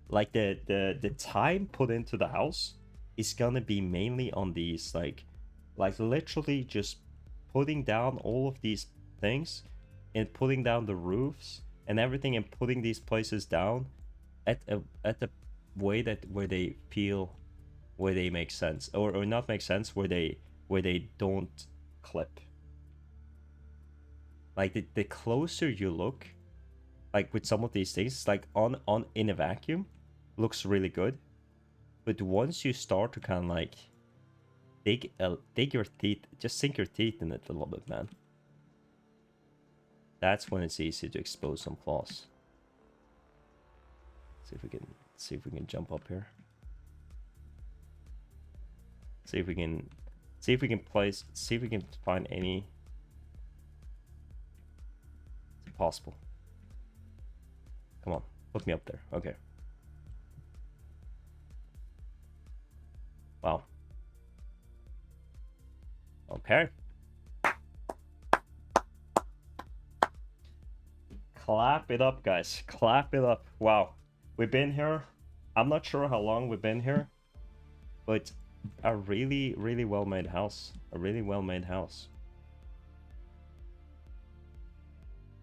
like the time put into the house is gonna be mainly on these like literally just putting down all of these things and putting down the roofs and everything and putting these places down at a way that where they feel, where they make sense, or not make sense, where they don't clip. Like the closer you look, like with some of these things, like on in a vacuum, looks really good, but once you start to kind of like dig your teeth, just sink your teeth in it a little bit, man. That's when it's easy to expose some flaws. See if we can jump up here. See if we can see if we can place see if we can find any. It's possible. Come on, put me up there. Okay. Wow. Okay. Clap it up, guys. Clap it up. Wow. We've been here. I'm not sure how long we've been here, but a really, really well-made house. A really well-made house.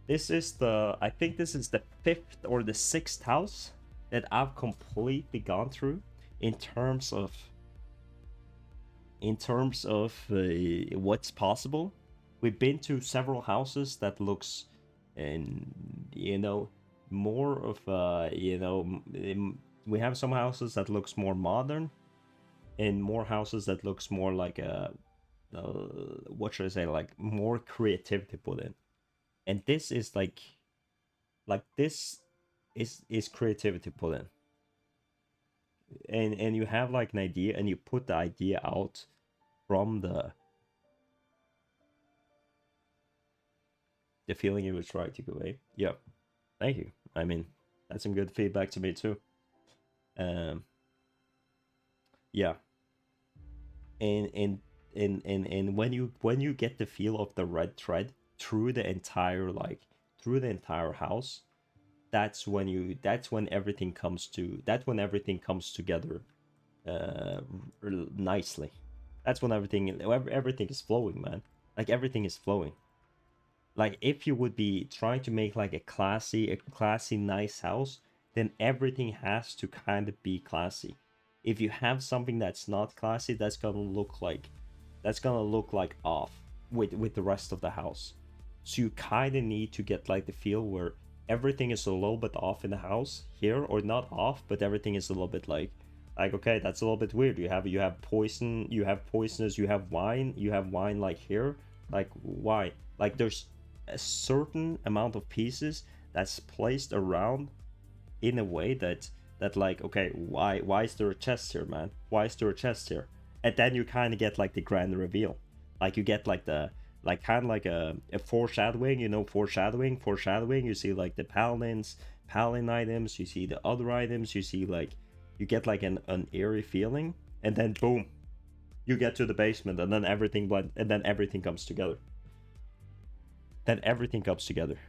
This is the, I think this is the 5th or the 6th house that I've completely gone through in terms of what's possible. We've been to several houses that looks, and more of we have some houses that looks more modern, and more houses that looks more like a what should I say, like more creativity put in. And this is like this is creativity put in. And you have like an idea and you put the idea out from the feeling you was trying to convey. Yeah, thank you. I mean, that's some good feedback to me too. Yeah, and when you get the feel of the red thread through the entire house, that's when everything comes together nicely. That's when everything is flowing, man. Like everything is flowing. Like if you would be trying to make like a classy nice house, then everything has to kind of be classy. If you have something that's not classy, that's gonna look like off with the rest of the house. So you kind of need to get like the feel where everything is a little bit off in the house here, or not off, but everything is a little bit like okay, that's a little bit weird. You have poison, you have poisonous, you have wine like here. Like why? Like there's a certain amount of pieces that's placed around in a way that like, okay, why is there a chest here, man? Why is there a chest here? And then you kind of get like the grand reveal. Like you get like the kind of like a foreshadowing, foreshadowing. You see like the paladin items, you see the other items, you see like you get like an eerie feeling, and then boom, you get to the basement, and then everything comes together. Then everything comes together.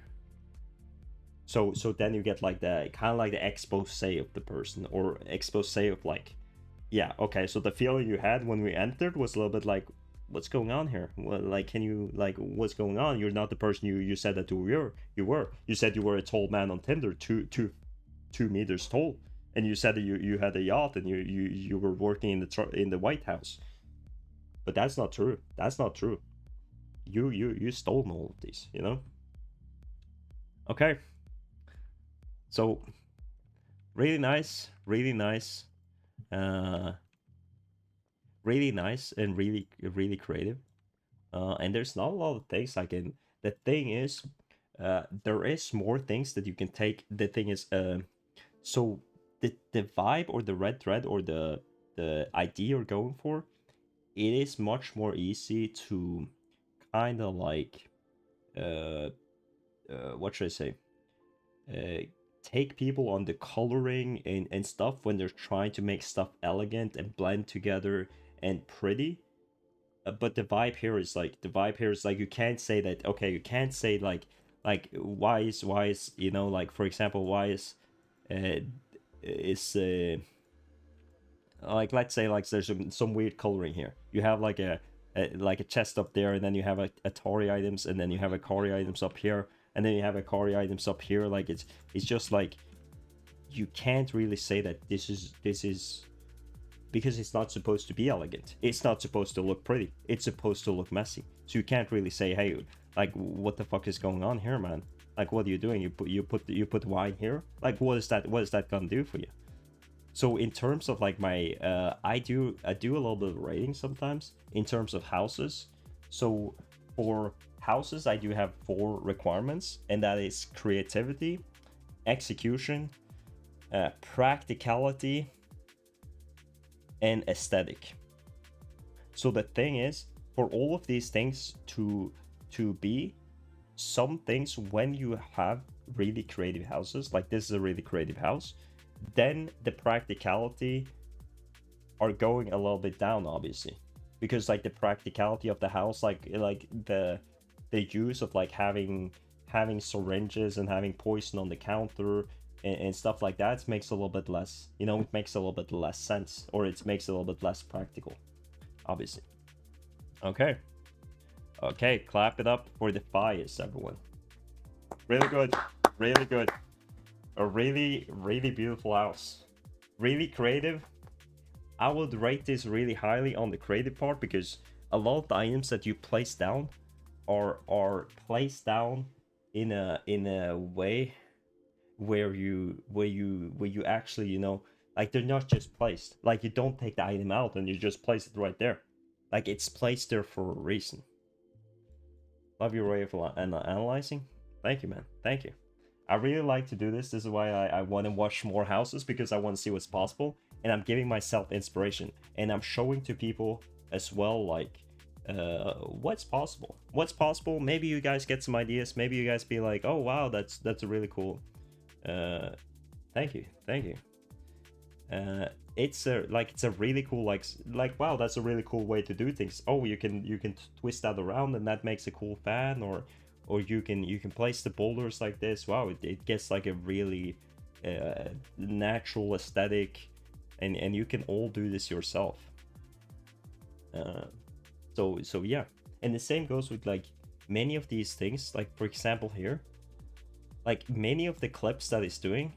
So then you get like the kind of like the expose of the person, or expose of like, yeah, okay, so the feeling you had when we entered was a little bit like, what's going on here? Well, like, can you like, what's going on? You're not the person you said that you said you were a tall man on Tinder, 2 meters tall, and you said that you had a yacht and you were working in the White House. But that's not true. You stole all of these, Okay. So really nice, uh really nice, and really creative. And there's not a lot of things I can. The thing is, there is more things that you can take. The thing is, so the vibe, or the red thread, or the idea you're going for, it is much more easy to kind of like, what should I say? Take people on the coloring and stuff when they're trying to make stuff elegant and blend together and pretty. but the vibe here is like, you can't say that, okay, you can't say like why is, you know, like for example, why uh is like, let's say like there's some weird coloring here. You have like a chest up there, and then you have a Tori items, and then you have a Kori items up here, and then you have a Kori items up here. Like it's just like, you can't really say that this is because it's not supposed to be elegant. It's not supposed to look pretty. It's supposed to look messy. So you can't really say, hey, like what the fuck is going on here, man? Like what are you doing? You put wine here? Like what is that gonna do for you? So in terms of like my I do a little bit of rating sometimes in terms of houses. So for houses, I do have 4 requirements, and that is creativity, execution, practicality, and aesthetic. So the thing is, for all of these things to be some things, when you have really creative houses, like this is a really creative house, then the practicality are going a little bit down, obviously, because like the practicality of the house, like the use of like having syringes and having poison on the counter and stuff like that makes a little bit less, you know, it makes a little bit less sense, or it makes a little bit less practical, obviously. Okay, okay, clap it up for Defias, everyone. Really good, really good. A really, really beautiful house. Really creative. I would rate this really highly on the creative part, because a lot of the items that you place down are placed down in a way where you actually, you know, like they're not just placed. Like you don't take the item out and you just place it right there. Like it's placed there for a reason. Love your way of analyzing. Thank you, man. Thank you. I really like to do this. This is why I want to watch more houses, because I want to see what's possible. And I'm giving myself inspiration. And I'm showing to people as well, like, what's possible. What's possible. Maybe you guys get some ideas. Maybe you guys be like, oh, wow, that's a really cool. Thank you. Thank you. It's a really cool, like wow, that's a really cool way to do things. Oh, you can twist that around, and that makes a cool fan, or you can place the boulders like this. Wow, it gets like a really natural aesthetic, and you can all do this yourself. So yeah, and the same goes with like many of these things. Like for example here, like many of the clips that it's doing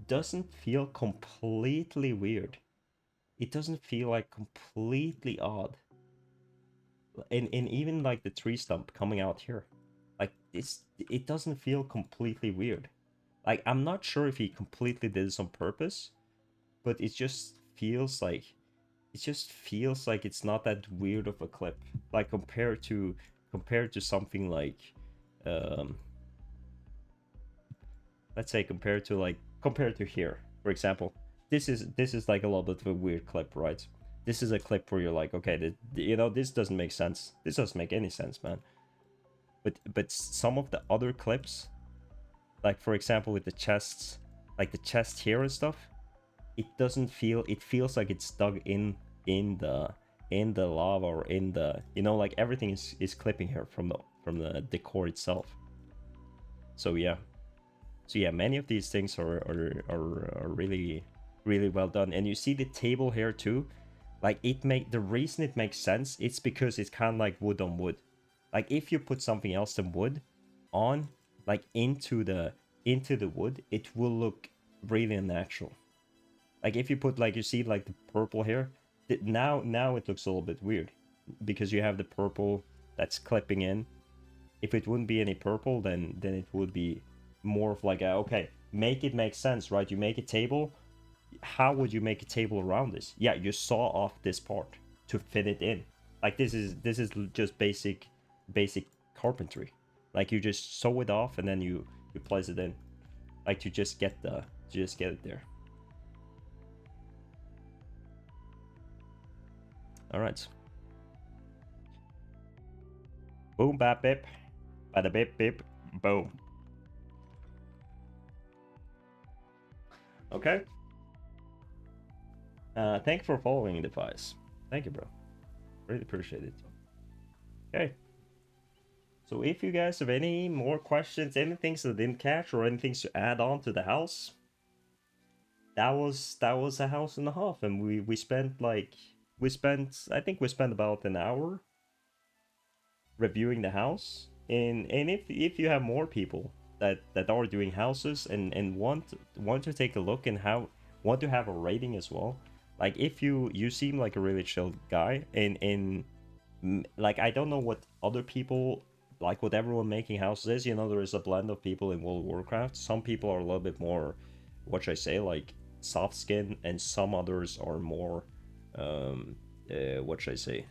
doesn't feel completely weird. It doesn't feel like completely odd. And even like the tree stump coming out here, like it doesn't feel completely weird. Like I'm not sure if he completely did this on purpose, but it just feels like it's not that weird of a clip. Like compared to something like um let's say compared to here, for example. This is like a little bit of a weird clip, right? This is a clip where you're like, okay, this doesn't make sense. This doesn't make any sense, man. But some of the other clips, like for example with the chests, like the chest here and stuff, it feels like it's dug in the lava, or in the, like everything is clipping here from the decor itself. So yeah. So yeah, many of these things are really, really well done. And you see the table here too. Like the reason it makes sense, it's because it's kind of like wood on wood. Like if you put something else than wood on, like into the wood, it will look really unnatural. Like if you put, like, you see like the purple here, now it looks a little bit weird, because you have the purple that's clipping in. If it wouldn't be any purple, then it would be more of like okay, make it make sense, right? You make a table. How would you make a table around this? Yeah, you saw off this part to fit it in. Like this is just basic carpentry. Like you just sew it off, and then you place it in, like to just get it there. All right. Boom, bap, bip, bada bip, bip, boom. Okay. Thank you for following, Defias. Thank you, bro. Really appreciate it. Okay. So if you guys have any more questions, anything that I didn't catch, or anything to add on to the house, that was a house and a half, and we spent like I think we spent about an hour reviewing the house. And if you have more people that are doing houses and want to take a look and how want to have a rating as well, like if you seem like a really chill guy, and like I don't know what other people, like what everyone making houses is. You know, there is a blend of people in World of Warcraft. Some people are a little bit more, what should I say, like soft skin, and some others are more what should I say,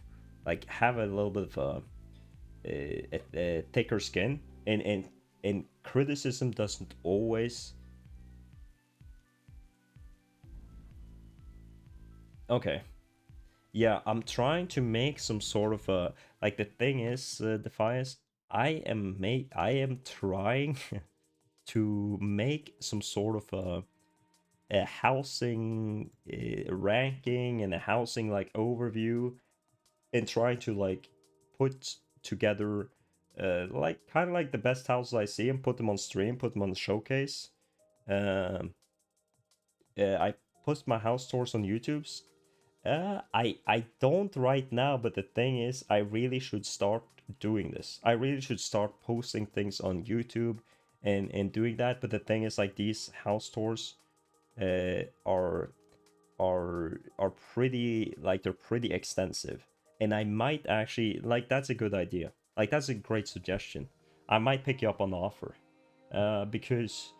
like have a little bit of a thicker skin. And criticism doesn't always. Okay. Yeah, I'm trying to make some sort of a, like, the thing is, Defias, I am trying to make some sort of a housing ranking and a housing like overview, and try to like put together like kind of like the best houses I see, and put them on stream, put them on the showcase. Um, I post my house tours on YouTube's. I don't right now, but the thing is, I really should start doing this. I really should start posting things on YouTube and doing that. But the thing is, like, these house tours are pretty, like, they're pretty extensive, and I might actually, like, that's a good idea. Like, that's a great suggestion. I might pick you up on the offer, because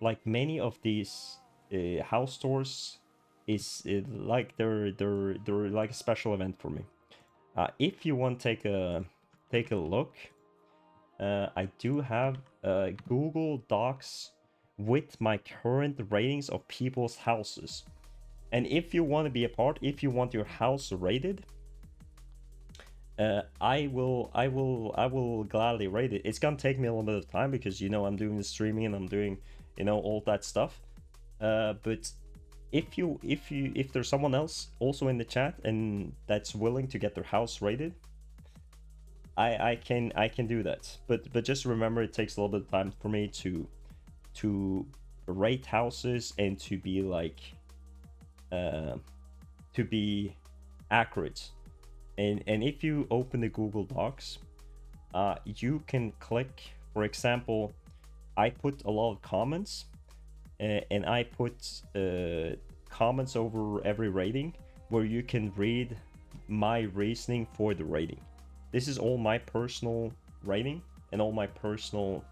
like many of these house tours is like they're like a special event for me. If you want to take a look, I do have Google Docs with my current ratings of people's houses. And if you want to be a part, if you want your house rated, I will gladly rate it. It's gonna take me a little bit of time because I'm doing the streaming and I'm doing all that stuff. But if there's someone else also in the chat and that's willing to get their house rated, I can do that. But just remember, it takes a little bit of time for me to rate houses and to be like to be accurate. And if you open the Google Docs, you can click, for example, I put a lot of comments, and I put comments over every rating where you can read my reasoning for the rating. This is all my personal rating and all my personal,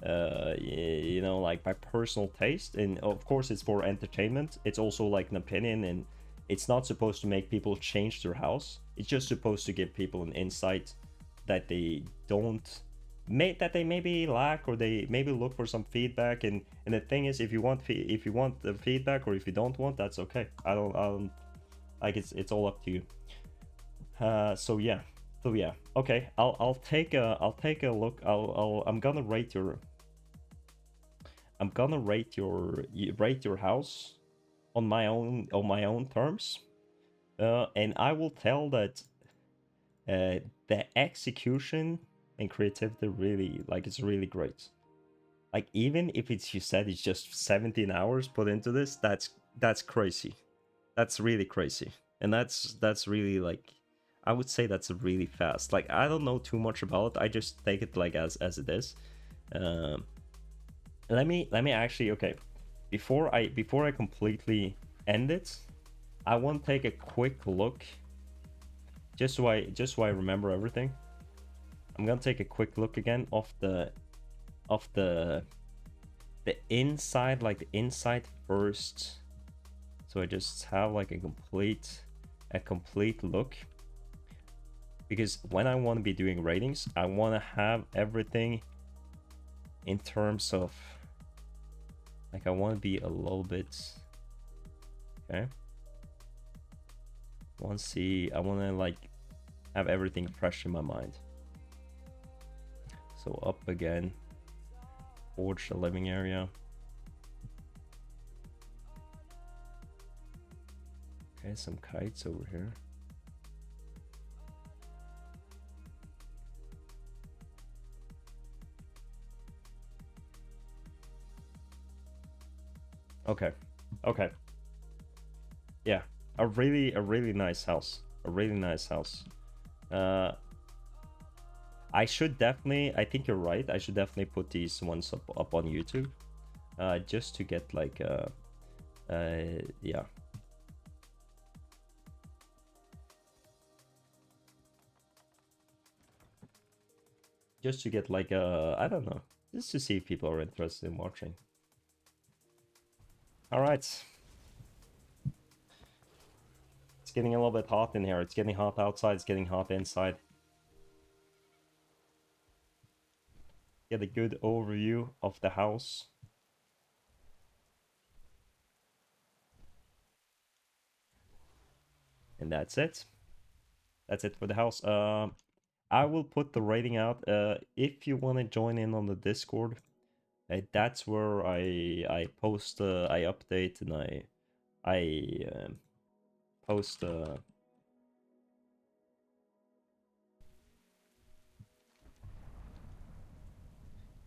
like my personal taste. And of course, it's for entertainment. It's also like an opinion, and it's not supposed to make people change their house. It's just supposed to give people an insight that they don't that they maybe lack, or they maybe look for some feedback. And the thing is, if you want the feedback, or if you don't want, that's okay. I don't like, it's all up to you. So yeah, okay, I'll take a look. I'm gonna rate your house on my own terms, and I will tell that the execution and creativity really, like, it's really great. Like, even if you said it's just 17 hours put into this, that's crazy. That's really crazy. And that's really, like, I would say that's really fast. Like, I don't know too much about it. I just take it like as it is. Um, let me actually, okay, before I completely end it, I want to take a quick look, just so I remember everything. I'm gonna take a quick look again of the inside, like the inside first. So I just have like a complete look, because when I want to be doing ratings, I want to have everything in terms of, like, I want to be a little bit, okay. I want to like have everything fresh in my mind. So up again, forge the living area. Okay, some kites over here. Okay. Okay. Yeah. A really nice house. A really nice house. Uh I should definitely, I think you're right. I should definitely put these ones up on YouTube. Just to get like yeah. Just to get like I don't know. Just to see if people are interested in watching. Alright. It's getting a little bit hot in here. It's getting hot outside, it's getting hot inside. Get a good overview of the house. And that's it. That's it for the house. I will put the rating out. If you want to join in on the Discord, that's where I post, I update, and I post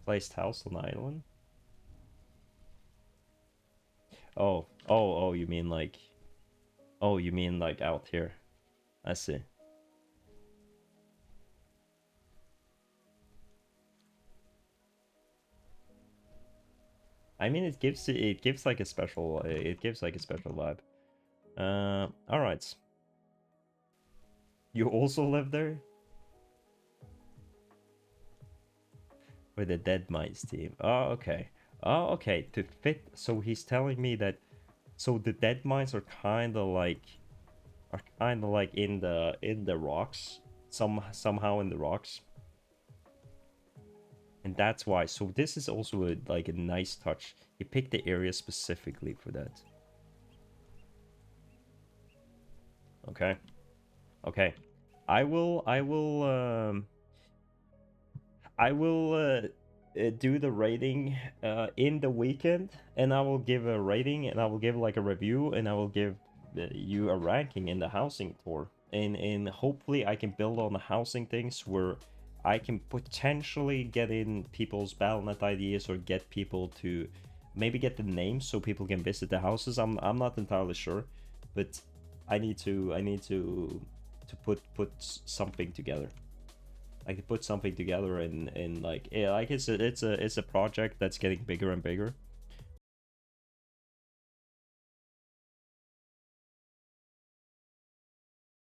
placed house on the island. Oh, you mean like, oh, you mean like out here? I see. I mean, it gives like a special, it gives like a special vibe. All right. You also live there with the Dead Mice team. Oh, okay. Oh, okay. To fit, so he's telling me that, so the Dead Mice are kind of like in the rocks, somehow in the rocks, and that's why. So this is also like a nice touch. He picked the area specifically for that. Okay. Okay. I will do the rating in the weekend, and I will give a rating, and I will give like a review, and I will give you a ranking in the housing tour, and hopefully I can build on the housing things where I can potentially get in people's Battle.net ideas, or get people to maybe get the names so people can visit the houses. I'm not entirely sure, but I need to put something together. I could put something together, and like, yeah, like it's a project that's getting bigger and bigger.